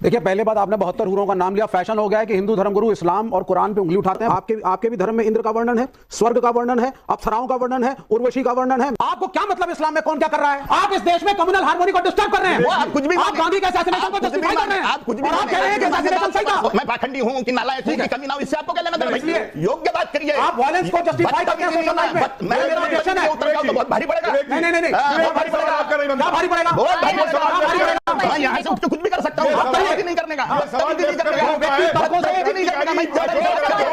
देखिए, पहले बात, आपने 72 हूरों का नाम लिया। फैशन हो गया है कि हिंदू धर्मगुरु इस्लाम और कुरान पे उंगली उठाते हैं। आपके भी धर्म में इंद्र का वर्णन है, स्वर्ग का वर्णन है, अप्सराओं का वर्णन है, उर्वशी का वर्णन है। आपको क्या मतलब इस्लाम में कौन क्या कर रहा है? आप इस देश में कम्युनल हार्मोनी को डिस्टर्ब कर रहे हैं। आप कुछ भी आप गांधी के असैसिनेशन को जस्टिफाई कर रहे हैं। आप कुछ भी आप कह रहे हैं कि असैसिनेशन सही था। मैं पाखंडी हूं कि नालायक हूं कि कमीना हूं, इससे आपको क्या लेना देना? इसलिए योग्य बात करिए। आप वायलेंस को जस्टिफाई करते हैं सोशल लाइफ में। मेरा क्वेश्चन है, उत्तर का तो बहुत भारी पड़ेगा। नहीं, क्या भारी पड़ेगा? क्या भारी पड़ेगा? बहुत भारी क्या भारी पड़ेगा? मैं यहाँ से उठ के कुछ भी कर सकता हूँ, नहीं करने का,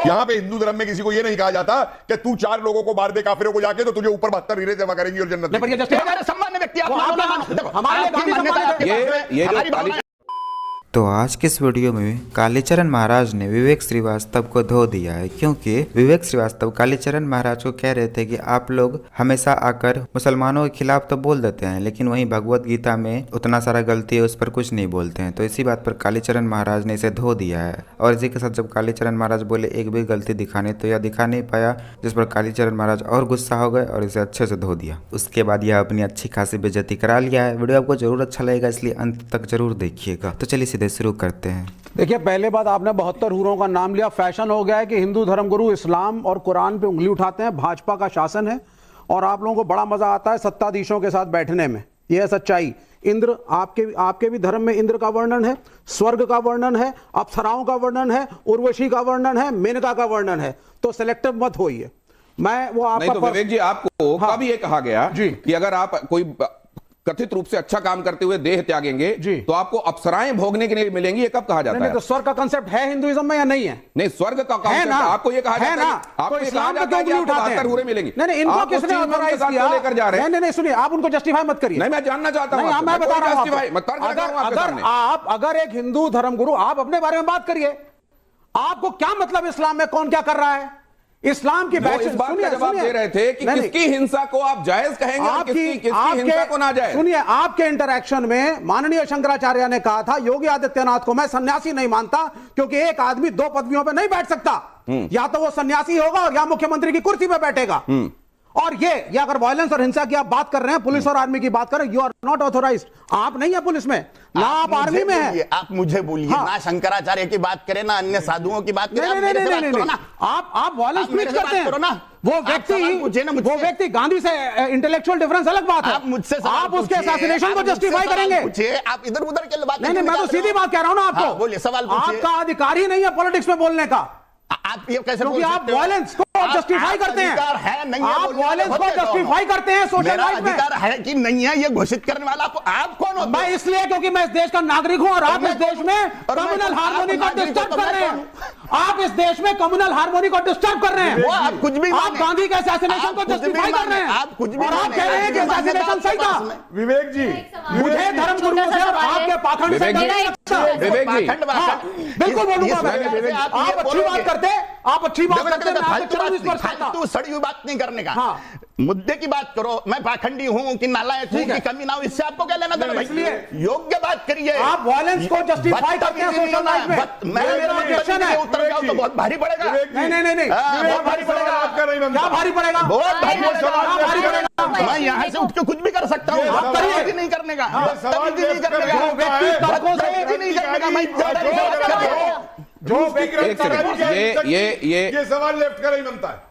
यहाँ पे हिंदू धर्म में किसी को ये नहीं कहा जाता कि तू 4 लोगों को मार दे काफिरों को जाके तो तुझे ऊपर 72 हीरे जमा करेंगी और जन्नत हमारे सम्मान्य व्यक्ति आप तो आज के इस वीडियो में कालीचरण महाराज ने विवेक श्रीवास्तव को धो दिया है, क्योंकि विवेक श्रीवास्तव कालीचरण महाराज को कह रहे थे कि आप लोग हमेशा आकर मुसलमानों के खिलाफ तो बोल देते हैं, लेकिन वहीं भगवत गीता में उतना सारा गलती है, उस पर कुछ नहीं बोलते हैं। तो इसी बात पर कालीचरण महाराज ने इसे धो दिया है। और इसी के साथ जब कालीचरण महाराज बोले एक भी गलती दिखाने, तो यह दिखा नहीं पाया, जिस पर कालीचरण महाराज और गुस्सा हो गए और इसे अच्छे से धो दिया। उसके बाद यह अपनी अच्छी खासी बेइज्जती करा लिया है। वीडियो आपको जरूर अच्छा लगेगा, इसलिए अंत तक जरूर देखिएगा। तो चलिए सीधे शुरू करते हैं। देखिए, पहले बात, आपने 72 हूरों का नाम लिया। फैशन हो गया है कि हिंदू धर्मगुरु इस्लाम और कुरान पे उंगली उठाते हैं। भाजपा का शासन है और आप लोगों को बड़ा मजा आता है सत्ताधीशों के साथ बैठने में। यह है सच्चाई। इंद्र, आपके भी धर्म में इंद्र का वर्णन है, स्वर्ग का वर्णन है, अप्सराओं का वर्णन है, उर्वशी का वर्णन है, मेनका का वर्णन है। तो सिलेक्टिव मत होइए। मैं वो आपका नहीं, तो विवेक जी, आपको कब ये कहा गया जी कि अगर आप कोई कथित रूप से अच्छा काम करते हुए देह त्यागेंगे तो आपको अप्सराएं भोगने के लिए मिलेंगी? ये कब कहा जाता है? तो स्वर्ग का कांसेप्ट है हिंदुइज्म में या नहीं है? नहीं, स्वर्ग का कांसेप्ट आपको ये कहा जाता है, आपको ये कहा जाता है कि आपको 72 हूरें मिलेंगी। नहीं, इनको किसने ऑथराइज किया? लेकर जा रहे हैं। नहीं, सुनिए, आप उनको जस्टिफाई मत करिए। नहीं, मैं जानना चाहता हूं। मैं बता रहा हूं, अगर एक हिंदू धर्मगुरु, आप अपने बारे में बात करिए। आपको क्या मतलब इस्लाम में कौन क्या कर रहा है? इस्लाम की इस बात का जवाब दे रहे थे कि किसकी हिंसा को आप जायज कहेंगे और किसकी हिंसा को ना जायज। सुनिए, आपके इंटरैक्शन में माननीय शंकराचार्य ने कहा था योगी आदित्यनाथ को मैं सन्यासी नहीं मानता, क्योंकि एक आदमी 2 पदवियों पे नहीं बैठ सकता। या तो वो सन्यासी होगा और या मुख्यमंत्री की कुर्सी पे बैठेगा। और ये अगर वायलेंस और हिंसा की आप बात कर रहे हैं, पुलिस और आर्मी की बात कर रहे हैं, यू आर नॉट ऑथोराइज्ड। आप नहीं है पुलिस में, ना आप आर्मी में है। आप मुझे बोलिए, ना शंकराचार्य की बात करें, ना अन्य साधुओं की बात करें। नहीं, आप वायलेंस प्रीच करते हैं ना। वो व्यक्ति गांधी से इंटेलेक्चुअल डिफरेंस अलग बात है। आप उसके असैसिनेशन को जस्टिफाई करेंगे। आप इधर उधर के बात नहीं, मैं तो सीधी बात कह रहा हूं ना आपको। बोलिए, सवाल आपका अधिकार ही नहीं है पॉलिटिक्स में बोलने का। आप ये कैसे क्योंकि आप वायलेंस को जस्टिफाई करते हैं। आप वायलेंस को जस्टिफाई करते हैं सोशल लाइफ में। अधिकार है कि नहीं है ये घोषित करने वाला आप कौन होते हैं? मैं इसलिए क्योंकि मैं इस देश का नागरिक हूं और आप इस देश में कम्युनल हार्मोनी को डिस्टर्ब कर रहे हैं। आप इस देश में कम्युनल हार्मोनी को डिस्टर्ब कर रहे हैं। आप कुछ भी, आप गांधी के असैसिनेशन को जस्टिफाई कर रहे हैं। आप कुछ भी, और आप कह रहे हैं कि असैसिनेशन सही था। विवेक जी, मुझे धर्मगुरुओं से और आपके पाखंड से विवेक जी, बिल्कुल बोलूंगा मैं। आप अच्छी बात करते, आप अच्छी बात करते, तू सड़ी हुई बात नहीं करने का। मुद्दे की बात करो। मैं पाखंडी हूं कि नालायक हूं कि कमीना हूं, इससे आपको क्या लेना देना? इसलिए योग्य बात करिए। आप वायलेंस को जस्टिफाई करते हैं सोशल लाइफ में। मेरा क्वेश्चन है, उत्तर का तो बहुत भारी पड़ेगा। नहीं, क्या भारी पड़ेगा? क्या भारी पड़ेगा? बहुत भारी पड़ेगा। मैं यहाँ से उठ के कुछ भी कर सकता हूँ, नहीं करने का, नहीं करने का, ये सवाल लेफ्ट का नहीं बनता है।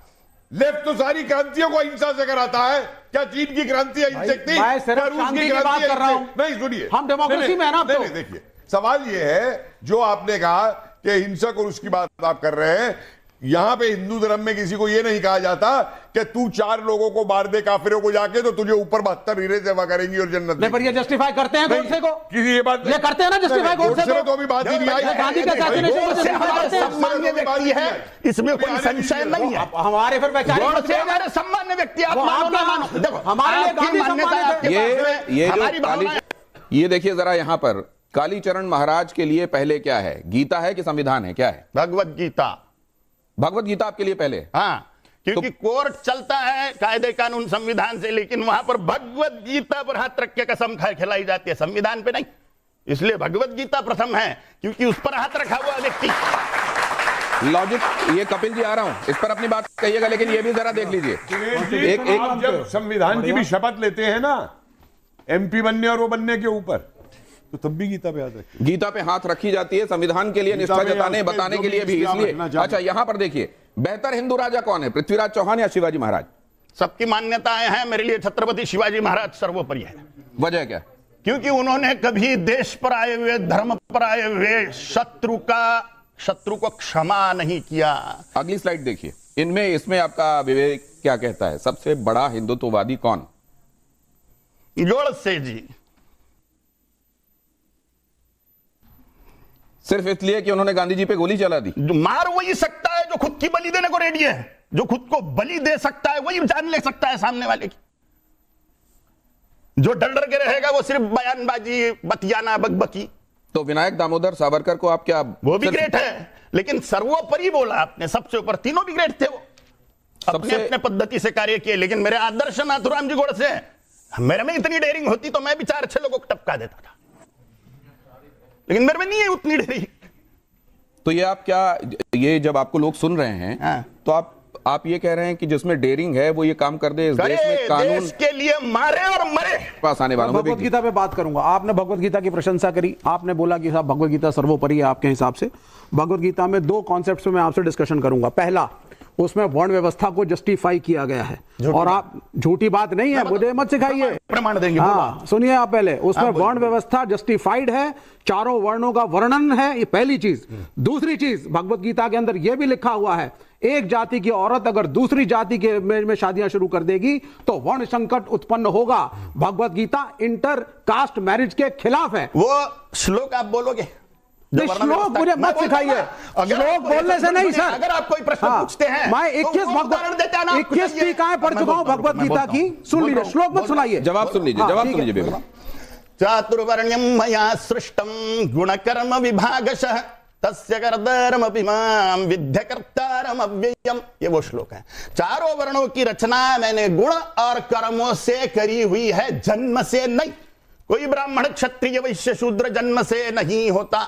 लेफ्ट तो सारी क्रांतियों को हिंसा से कराता है। क्या चीन की क्रांति अहिंसक थी? मैं सिर्फ शांति की बात कर रहा हूं। नहीं, सुनिए, हम डेमोक्रेसी में है ना। नहीं, देखिए, सवाल ये है जो आपने कहा कि हिंसक और उसकी बात आप कर रहे हैं। यहां पे हिंदू धर्म में किसी को यह नहीं कहा जाता कि तू 4 लोगों को मार दे काफिरों को जाके तो तुझे ऊपर 72 हीरे जमा करेंगी और जन्नत। नहीं, पर ये जस्टिफाई करते हैं गोडसे को। किसी ये बात ये करते हैं ना, जस्टिफाई गोडसे को। तो अभी बात ही नहीं आई। गांधी का असैसिनेशन को जस्टिफाई करते हैं। सम्मान्य व्यक्ति है, इसमें कोई संशय नहीं है। हमारे फिर हमारे सम्मान्य व्यक्ति आप मानो ना मानो, देखो हमारे लिए गांधी सम्मानित है। ये देखिए जरा, यहाँ पर कालीचरण महाराज के लिए पहले क्या है? गीता है कि संविधान है? क्या है? भगवत गीता। भगवत गीता आपके लिए पहले? हाँ, क्योंकि कोर्ट चलता है कायदे कानून संविधान से, लेकिन वहां पर भगवत गीता पर हाथ रख के कसम खिलाई जाती है, संविधान पे नहीं। इसलिए भगवत गीता प्रथम है, क्योंकि उस पर हाथ रखा हुआ व्यक्ति। लॉजिक, ये कपिल जी आ रहा हूं, इस पर अपनी बात कहिएगा, लेकिन ये भी जरा देख लीजिए। आप जब संविधान की भी शपथ लेते हैं ना, MP बनने और वो बनने के ऊपर, तो तब भी गीता पे याद रखिए। गीता पे हाथ रखी जाती है संविधान के लिए निष्ठा जताने बताने के लिए भी, इसलिए। अच्छा, यहां पर देखिए, बेहतर हिंदू राजा कौन है, पृथ्वीराज चौहान या शिवाजी महाराज? सबकी मान्यताएं हैं, मेरे लिए छत्रपति शिवाजी महाराज सर्वोपरि है। वजह क्या? क्योंकि उन्होंने कभी देश पर आए हुए, धर्म पर आए हुए शत्रु को क्षमा नहीं किया। अगली स्लाइड देखिए, इनमें इसमें आपका विवेक क्या कहता है, सबसे बड़ा हिंदुत्ववादी कौन? गोडसे जी। सिर्फ इसलिए कि उन्होंने गांधी जी पे गोली चला दी? जो मार वही सकता है जो खुद की बलि देने को रेडी है, जो खुद को बलि दे सकता है वही जान ले सकता है सामने वाले की। जो डर के रहेगा वो सिर्फ बयानबाजी, बतियाना, बकबकी। तो विनायक दामोदर सावरकर को आप क्या? वो भी ग्रेट है, लेकिन सर्वोपरि बोला आपने, सबसे ऊपर। तीनों भी ग्रेट थे, वो अपने अपने पद्धति से कार्य किए। लेकिन मेरे आदर्श नाथुराम जी गोडसे, मेरे में इतनी डेयरिंग होती तो मैं भी 4-6 लोगों को टपका देता था, लेकिन मेरे में नहीं है उतनी डेयरिंग। तो ये आप क्या, ये जब आपको लोग सुन रहे हैं तो आप ये कह रहे हैं कि जिसमें डेयरिंग है वो ये काम कर दे, इस देश में कानून देश के लिए मारे और मरे। पास आने वालों भगवत गीता पे बात करूंगा। आपने भगवत गीता की प्रशंसा करी, आपने बोला कि साहब भगवत गीता सर्वोपरि है आपके हिसाब से। भगवत गीता में 2 कॉन्सेप्ट्स पे मैं आपसे डिस्कशन करूंगा। पहला, उसमें वर्ण व्यवस्था को जस्टिफाई किया गया है, और आप झूठी बात नहीं है, मुझे मत सिखाइए, प्रमाण देंगे। हाँ सुनिए आप पहले, उसमें वर्ण व्यवस्था जस्टिफाइड है, चारों वर्णों का वर्णन है, ये पहली चीज। दूसरी चीज, भगवत गीता के अंदर यह भी लिखा हुआ है, एक जाति की औरत अगर दूसरी जाति के में शादियां शुरू कर देगी तो वर्ण संकट उत्पन्न होगा। Bhagavad Gita inter caste marriage के खिलाफ है। वो श्लोक आप बोलोगे? श्लोक मुझे मत सिखाइए, श्लोक बोलने से नहीं सर। अगर आप कोई प्रश्न पूछते हैं, मैं 21 टीकाएं पढ़ चुका हूं भगवत गीता की, सुन लीजिए, श्लोक मत सुनाइए, जवाब सुन लीजिए, जवाब सुन लीजिए। चातुर्वर्ण्यम मया सृष्टम गुणकर्म विभागशः तस्य कर्तरमपि मां विद्यकर्तारम अव्ययम्। ये वो श्लोक है। चारों वर्णों की रचना मैंने गुण और कर्मों से करी हुई है, जन्म से नहीं। कोई ब्राह्मण, क्षत्रिय, वैश्य, शूद्र जन्म से नहीं होता।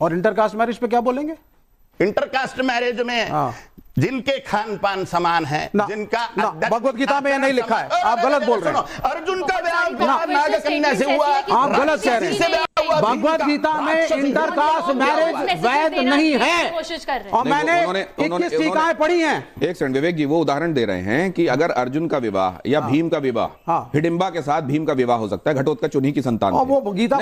और इंटरकास्ट मैरिज पे क्या बोलेंगे? इंटरकास्ट मैरिज में जिनके खान पान समान है, जिनका भगवत गीता में ये नहीं लिखा है, आप गलत बोल रहे हैं। अर्जुन का विवाह नागकन्या से हुआ, आप गलत कह रहे हैं। भगवत गीता में इंटरकास्ट मैरिज वैध नहीं है, कोशिश कर रहे हैं। और मैंने 21 टीकाएं पढ़ी हैं। एक सेकंड विवेक जी, वो उदाहरण दे रहे हैं कि अगर अर्जुन का विवाह या भीम का विवाह, हिडिंबा के साथ भीम का विवाह हो सकता है, घटोत्कच उन्हीं की संतान। वो गीता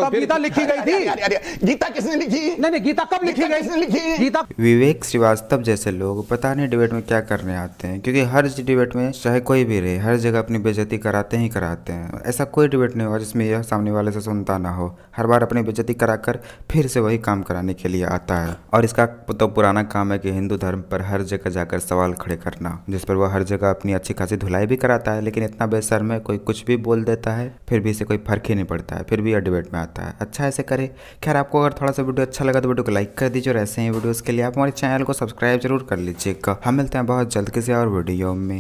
गीता लिखी गई थी। गीता किसने लिखी? नहीं, गीता कब लिखी गई? गीता। विवेक श्रीवास्तव जैसे लोग पता नहीं डिबेट में क्या करने आते हैं, क्योंकि हर डिबेट में चाहे कोई भी रहे, हर जगह अपनी बेइज्जती कराते ही कराते हैं। ऐसा कोई डिबेट नहीं हुआ जिसमें यह सामने वाले से सुनता ना हो। हर बार अपनी बेइज्जती कराकर फिर से वही काम कराने के लिए आता है, और इसका तो पुराना काम है कि हिंदू धर्म पर हर जगह जाकर सवाल खड़े करना, जिस पर वह हर जगह अपनी अच्छी खासी धुलाई भी कराता है। लेकिन इतना बेशर्म है, कोई कुछ भी बोल देता है, फिर भी इसे कोई फर्क ही नहीं पड़ता है, फिर भी यह डिबेट में आता है। अच्छा ऐसे करे। खैर, आपको अगर थोड़ा सा वीडियो अच्छा लगा तो वीडियो को लाइक कर दीजिए, और ऐसे ही वीडियोज़ के लिए आप हमारे चैनल को सब्सक्राइब जरूर कर लीजिएगा। हम मिलते हैं बहुत जल्द किसी और वीडियो में।